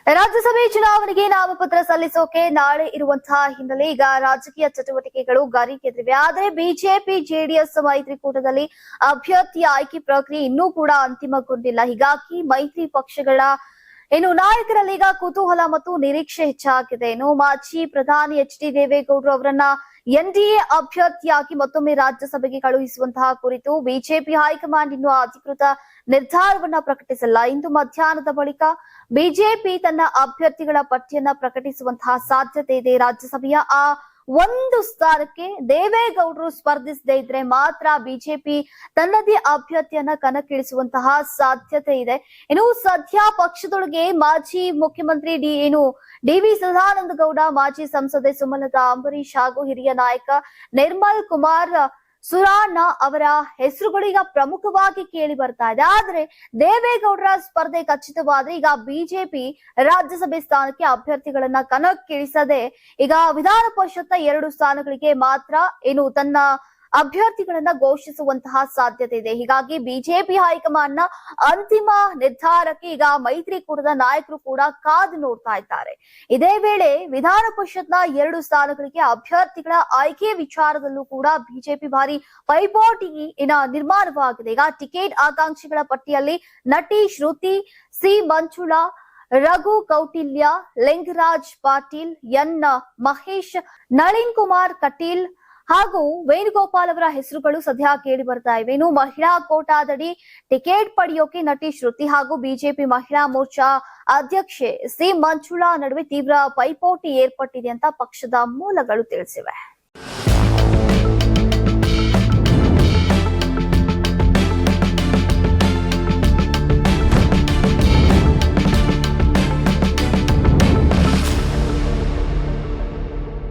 ರಾಜ್ಯಸಭೆ ಚುನಾವಣೆಗೆ ನಾಮಪತ್ರ ಸಲ್ಲಿಸೋಕೆ ನಾಳೆ ಇರುವಂತಹ ಹಿನ್ನೆಲೆ ಈಗ ರಾಜಕೀಯ ಚಟುವಟಿಕೆಗಳು ಗರಿಗೆದರಿವೆ. ಆದರೆ ಬಿಜೆಪಿ ಜೆಡಿಎಸ್ ಮೈತ್ರಿಕೂಟದಲ್ಲಿ ಅಭ್ಯರ್ಥಿ ಆಯ್ಕೆ ಪ್ರಕ್ರಿಯೆ ಇನ್ನೂ ಕೂಡ ಅಂತಿಮಗೊಂಡಿಲ್ಲ. ಹೀಗಾಗಿ ಮೈತ್ರಿ ಪಕ್ಷಗಳ ನಾಯಕರಲ್ಲಿ ಈಗ ಕುತೂಹಲ ಮತ್ತು ನಿರೀಕ್ಷೆ ಹೆಚ್ಚಾಗಿದೆ. ಮಾಜಿ ಪ್ರಧಾನಿ ಎಚ್.ಡಿ. ದೇವೇಗೌಡರು ಅವರನ್ನ ಎನ್ಡಿಎ ಅಭ್ಯರ್ಥಿಯಾಗಿ ಮತ್ತೊಮ್ಮೆ ರಾಜ್ಯಸಭೆಗೆ ಕಳುಹಿಸುವಂತಹ ಕುರಿತು ಬಿಜೆಪಿ ಹೈಕಮಾಂಡ್ ಇನ್ನೂ ಅಧಿಕೃತ ನಿರ್ಧಾರವನ್ನ ಪ್ರಕಟಿಸಿಲ್ಲ. ಇಂದು ಮಧ್ಯಾಹ್ನದ ಬಳಿಕ ಬಿಜೆಪಿ ತನ್ನ ಅಭ್ಯರ್ಥಿಗಳ ಪಟ್ಟಿಯನ್ನ ಪ್ರಕಟಿಸುವಂತಹ ಸಾಧ್ಯತೆ ಇದೆ. ರಾಜ್ಯಸಭೆಯ ಆ ಒಂದು ಸ್ಥಾನಕ್ಕೆ ದೇವೇಗೌಡರು ಸ್ಪರ್ಧಿಸದೇ ಇದ್ರೆ ಮಾತ್ರ ಬಿಜೆಪಿ ತನ್ನದೇ ಅಭ್ಯರ್ಥಿಯನ್ನ ಕಣಕ್ಕಿಳಿಸುವಂತಹ ಸಾಧ್ಯತೆ ಇದೆ. ಸದ್ಯ ಪಕ್ಷದೊಳಗೆ ಮಾಜಿ ಮುಖ್ಯಮಂತ್ರಿ ಡಿ.ವಿ. ಸದಾನಂದ ಗೌಡ, ಮಾಜಿ ಸಂಸದೆ ಸುಮಲತಾ ಅಂಬರೀಶ್ ಹಾಗೂ ಹಿರಿಯ ನಾಯಕ ನಿರ್ಮಲ್ ಕುಮಾರ್ ಸುರಾಣ್ಣ ಅವರ ಹೆಸರುಗಳು ಈಗ ಪ್ರಮುಖವಾಗಿ ಕೇಳಿ ಬರ್ತಾ ಇದೆ. ಆದ್ರೆ ದೇವೇಗೌಡರ ಸ್ಪರ್ಧೆ ಖಚಿತವಾದ್ರೆ ಈಗ ಬಿಜೆಪಿ ರಾಜ್ಯಸಭೆ ಸ್ಥಾನಕ್ಕೆ ಅಭ್ಯರ್ಥಿಗಳನ್ನ ಕಣಕ್ಕಿಳಿಸದೆ ಈಗ ವಿಧಾನ ಪರಿಷತ್ನ 2 ಸ್ಥಾನಗಳಿಗೆ ಮಾತ್ರ ತನ್ನ ಅಭ್ಯರ್ಥಿಗಳನ್ನ ಘೋಷಿಸುವಂತಹ ಸಾಧ್ಯತೆ ಇದೆ. ಹೀಗಾಗಿ ಬಿಜೆಪಿ ಹೈಕಮಾಂಡ್ ನ ಅಂತಿಮ ನಿರ್ಧಾರಕ್ಕೆ ಈಗ ಮೈತ್ರಿಕೂಟದ ನಾಯಕರು ಕೂಡ ಕಾದು ನೋಡ್ತಾ ಇದ್ದಾರೆ. ಇದೇ ವೇಳೆ ವಿಧಾನ ಪರಿಷತ್ನ 2 ಸ್ಥಾನಗಳಿಗೆ ಅಭ್ಯರ್ಥಿಗಳ ಆಯ್ಕೆ ವಿಚಾರದಲ್ಲೂ ಕೂಡ ಬಿಜೆಪಿ ಭಾರಿ ಪೈಪೋಟಿ ನಿರ್ಮಾಣವಾಗಿದೆ. ಈಗ ಟಿಕೆಟ್ ಆಕಾಂಕ್ಷಿಗಳ ಪಟ್ಟಿಯಲ್ಲಿ ನಟಿ ಶ್ರುತಿ, ಸಿ ಮಂಜುಳಾ, ರಘು ಕೌಟಿಲ್ಯ, ಲಿಂಗರಾಜ್ ಪಾಟೀಲ್, ಎನ್ ಮಹೇಶ್, ನಳಿನ್ ಕುಮಾರ್ ಕಟೀಲ್ ಹಾಗೂ ವೇಣುಗೋಪಾಲ್ ಅವರ ಹೆಸರುಗಳು ಸದ್ಯ ಕೇಳಿ ಬರ್ತಾ ಇವೆ. ಮಹಿಳಾ ಕೋಟಾದಡಿ ಟಿಕೆಟ್ ಪಡೆಯೋಕೆ ನಟಿ ಶ್ರುತಿ ಹಾಗೂ ಬಿಜೆಪಿ ಮಹಿಳಾ ಮೋರ್ಚಾ ಅಧ್ಯಕ್ಷೆ ಸಿ ಮಂಜುಳಾ ನಡುವೆ ತೀವ್ರ ಪೈಪೋಟಿ ಏರ್ಪಟ್ಟಿದೆ ಅಂತ ಪಕ್ಷದ ಮೂಲಗಳು ತಿಳಿಸಿವೆ.